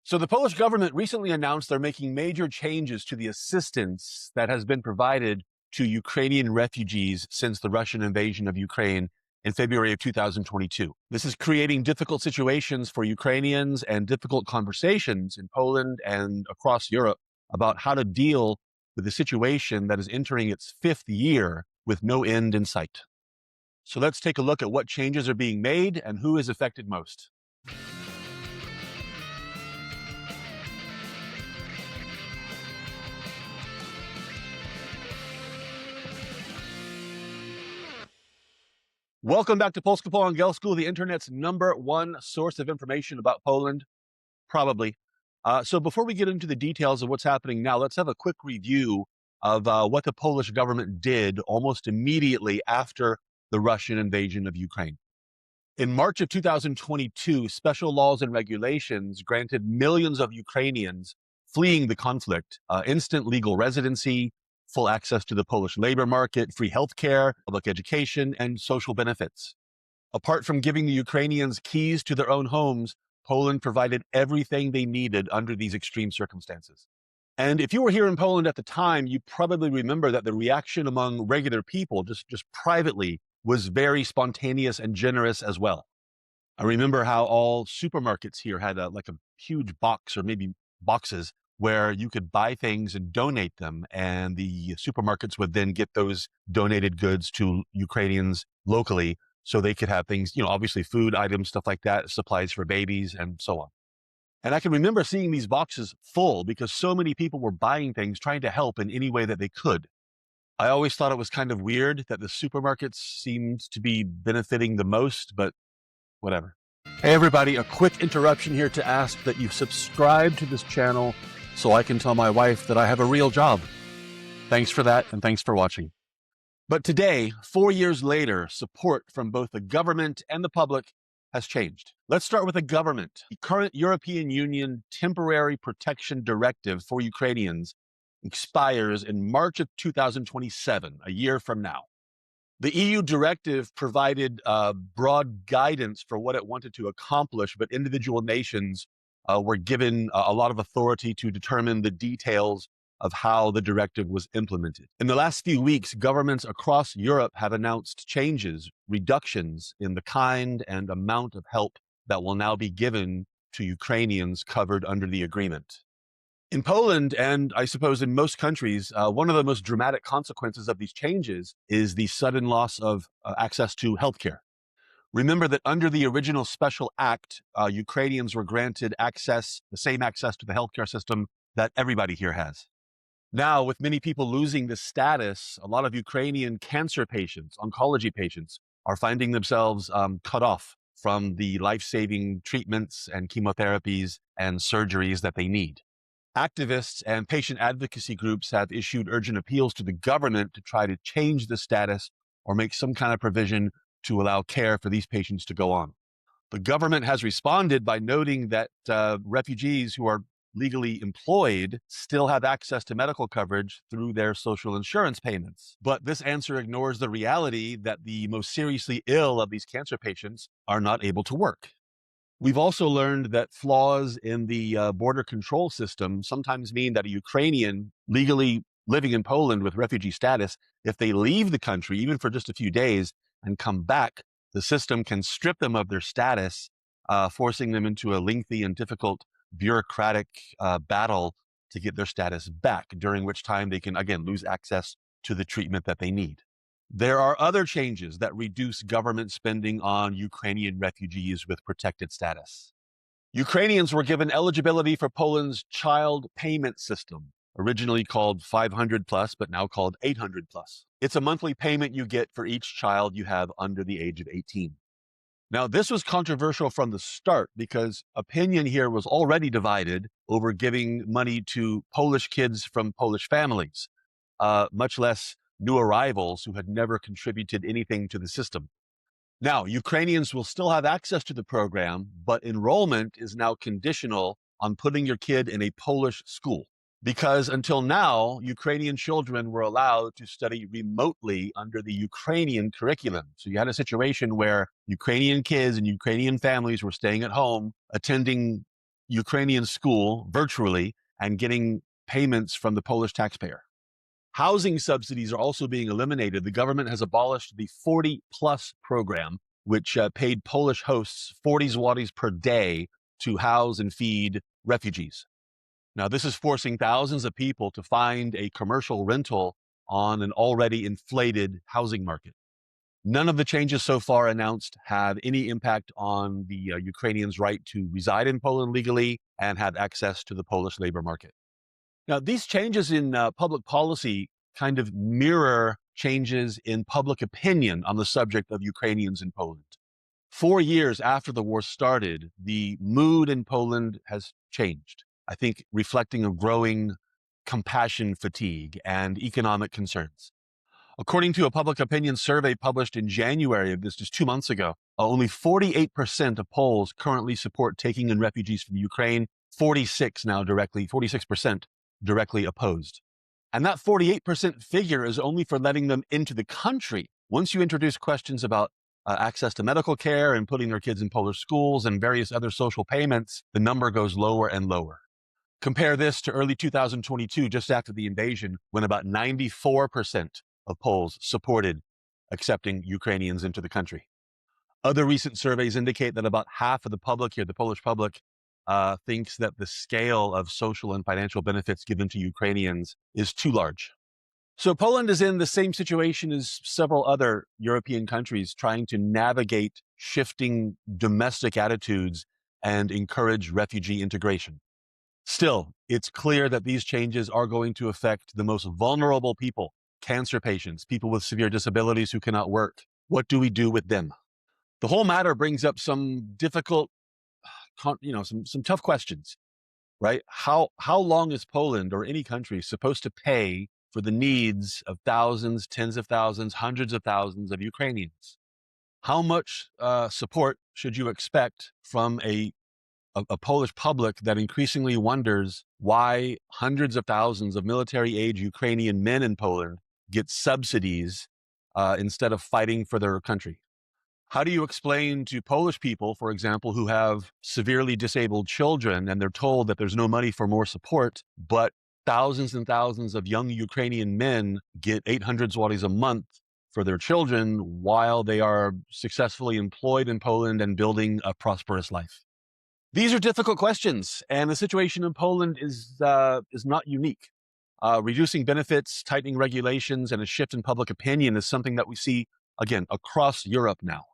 So the Polish government recently announced they're making major changes to the assistance that has been provided to Ukrainian refugees since the Russian invasion of Ukraine in February of 2022. This is creating difficult situations for Ukrainians and difficult conversations in Poland and across Europe about how to deal with a situation that is entering its fifth year with no end in sight. So let's take a look at what changes are being made and who is affected most. Welcome back to Polska Po Angielsku, the internet's #1 source of information about Poland, probably. So before we get into the details of what's happening now, let's have a quick review of what the Polish government did almost immediately after the Russian invasion of Ukraine. In March of 2022, special laws and regulations granted millions of Ukrainians fleeing the conflict instant legal residency, full access to the Polish labor market, free healthcare, public education, and social benefits. Apart from giving the Ukrainians keys to their own homes, Poland provided everything they needed under these extreme circumstances. And if you were here in Poland at the time, you probably remember that the reaction among regular people, just privately, was very spontaneous and generous as well. I remember how all supermarkets here had a huge box, or maybe boxes, where you could buy things and donate them, and the supermarkets would then get those donated goods to Ukrainians locally so they could have things, obviously food items, stuff like that, supplies for babies, and so on. And I can remember seeing these boxes full because so many people were buying things, trying to help in any way that they could. I always thought it was kind of weird that the supermarkets seemed to be benefiting the most, but whatever. Hey everybody, a quick interruption here to ask that you subscribe to this channel so I can tell my wife that I have a real job. Thanks for that, and thanks for watching. But today, 4 years later, support from both the government and the public has changed. Let's start with the government. The current European Union Temporary Protection Directive for Ukrainians expires in March of 2027, a year from now. The EU directive provided broad guidance for what it wanted to accomplish, but individual nations were given a lot of authority to determine the details of how the directive was implemented. In the last few weeks, governments across Europe have announced changes, reductions in the kind and amount of help that will now be given to Ukrainians covered under the agreement. In Poland, and I suppose in most countries, one of the most dramatic consequences of these changes is the sudden loss of access to healthcare. Remember that under the original special act, Ukrainians were granted the same access to the healthcare system that everybody here has. Now, with many people losing this status, a lot of Ukrainian cancer patients, oncology patients, are finding themselves cut off from the life-saving treatments and chemotherapies and surgeries that they need. Activists and patient advocacy groups have issued urgent appeals to the government to try to change the status or make some kind of provision to allow care for these patients to go on. The government has responded by noting that refugees who are legally employed still have access to medical coverage through their social insurance payments. But this answer ignores the reality that the most seriously ill of these cancer patients are not able to work. We've also learned that flaws in the border control system sometimes mean that a Ukrainian legally living in Poland with refugee status, if they leave the country, even for just a few days, and come back, the system can strip them of their status, forcing them into a lengthy and difficult bureaucratic battle to get their status back, during which time they can, again, lose access to the treatment that they need. There are other changes that reduce government spending on Ukrainian refugees with protected status. Ukrainians were given eligibility for Poland's child payment system, originally called 500 plus, but now called 800 plus. It's a monthly payment you get for each child you have under the age of 18. Now, this was controversial from the start because opinion here was already divided over giving money to Polish kids from Polish families, much less new arrivals who had never contributed anything to the system. Now, Ukrainians will still have access to the program, but enrollment is now conditional on putting your kid in a Polish school. Because until now, Ukrainian children were allowed to study remotely under the Ukrainian curriculum. So you had a situation where Ukrainian kids and Ukrainian families were staying at home, attending Ukrainian school virtually and getting payments from the Polish taxpayer. Housing subsidies are also being eliminated. The government has abolished the 40 plus program, which paid Polish hosts 40 zlotys per day to house and feed refugees. Now, this is forcing thousands of people to find a commercial rental on an already inflated housing market. None of the changes so far announced have any impact on the Ukrainians' right to reside in Poland legally and have access to the Polish labor market. Now, these changes in public policy kind of mirror changes in public opinion on the subject of Ukrainians in Poland. 4 years after the war started, the mood in Poland has changed, I think reflecting a growing compassion fatigue and economic concerns. According to a public opinion survey published in January of this, just 2 months ago, only 48% of Poles currently support taking in refugees from Ukraine, 46% directly opposed. And that 48% figure is only for letting them into the country. Once you introduce questions about access to medical care and putting their kids in Polish schools and various other social payments, the number goes lower and lower. Compare this to early 2022, just after the invasion, when about 94% of Poles supported accepting Ukrainians into the country. Other recent surveys indicate that about half of the public here, the Polish public, thinks that the scale of social and financial benefits given to Ukrainians is too large. So Poland is in the same situation as several other European countries, trying to navigate shifting domestic attitudes and encourage refugee integration. Still, it's clear that these changes are going to affect the most vulnerable people, cancer patients, people with severe disabilities who cannot work. What do we do with them? The whole matter brings up some difficult, some tough questions, right? How long is Poland or any country supposed to pay for the needs of thousands, tens of thousands, hundreds of thousands of Ukrainians? How much support should you expect from a Polish public that increasingly wonders why hundreds of thousands of military-age Ukrainian men in Poland get subsidies instead of fighting for their country? How do you explain to Polish people, for example, who have severely disabled children and they're told that there's no money for more support, but thousands and thousands of young Ukrainian men get 800 zlotys a month for their children while they are successfully employed in Poland and building a prosperous life? These are difficult questions, and the situation in Poland is not unique. Reducing benefits, tightening regulations, and a shift in public opinion is something that we see, again, across Europe now.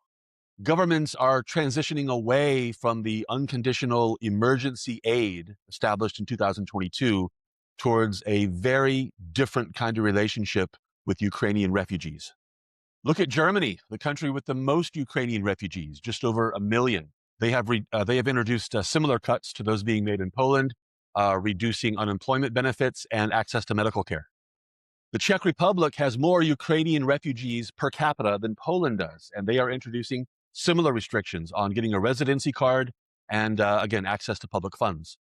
Governments are transitioning away from the unconditional emergency aid established in 2022 towards a very different kind of relationship with Ukrainian refugees. Look at Germany, the country with the most Ukrainian refugees, just over 1 million. They have introduced similar cuts to those being made in Poland, reducing unemployment benefits and access to medical care. The Czech Republic has more Ukrainian refugees per capita than Poland does, and they are introducing similar restrictions on getting a residency card and, again, access to public funds.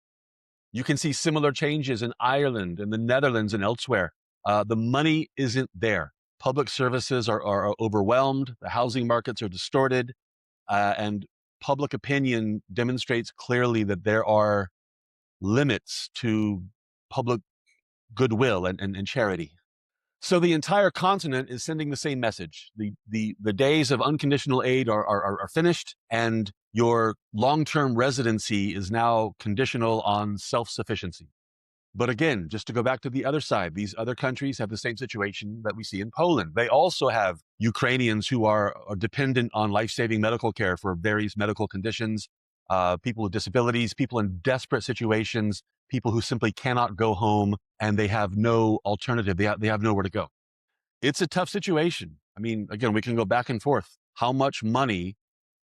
You can see similar changes in Ireland and the Netherlands and elsewhere. The money isn't there. Public services are overwhelmed. The housing markets are distorted, and public opinion demonstrates clearly that there are limits to public goodwill and charity. So the entire continent is sending the same message. The days of unconditional aid are finished, and your long-term residency is now conditional on self-sufficiency. But again, just to go back to the other side, these other countries have the same situation that we see in Poland. They also have Ukrainians who are dependent on life-saving medical care for various medical conditions, people with disabilities, people in desperate situations, people who simply cannot go home and they have no alternative. They have nowhere to go. It's a tough situation. I mean, again, we can go back and forth. How much money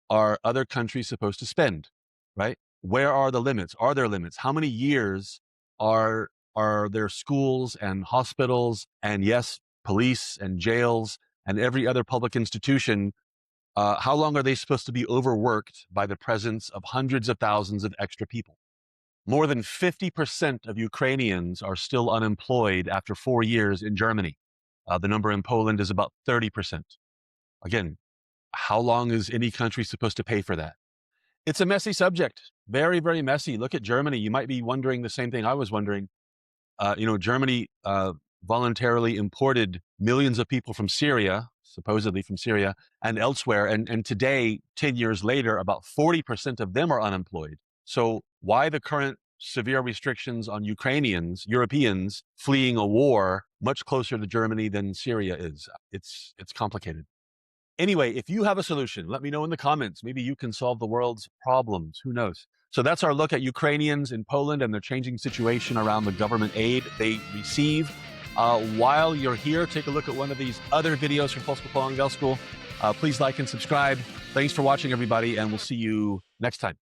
are other countries supposed to spend, right? Where are the limits? Are there limits? How many years are there schools and hospitals and, yes, police and jails and every other public institution? How long are they supposed to be overworked by the presence of hundreds of thousands of extra people? More than 50% of Ukrainians are still unemployed after 4 years in Germany. The number in Poland is about 30%. Again, how long is any country supposed to pay for that? It's a messy subject. Very, very messy. Look at Germany. You might be wondering the same thing I was wondering. Germany voluntarily imported millions of people from Syria, supposedly from Syria, and elsewhere. And today, 10 years later, about 40% of them are unemployed. So why the current severe restrictions on Ukrainians, Europeans fleeing a war much closer to Germany than Syria is? It's complicated. Anyway, if you have a solution, let me know in the comments. Maybe you can solve the world's problems. Who knows? So that's our look at Ukrainians in Poland and their changing situation around the government aid they receive. While you're here, take a look at one of these other videos from Polska Poland Girls School. Please like and subscribe. Thanks for watching, everybody, and we'll see you next time.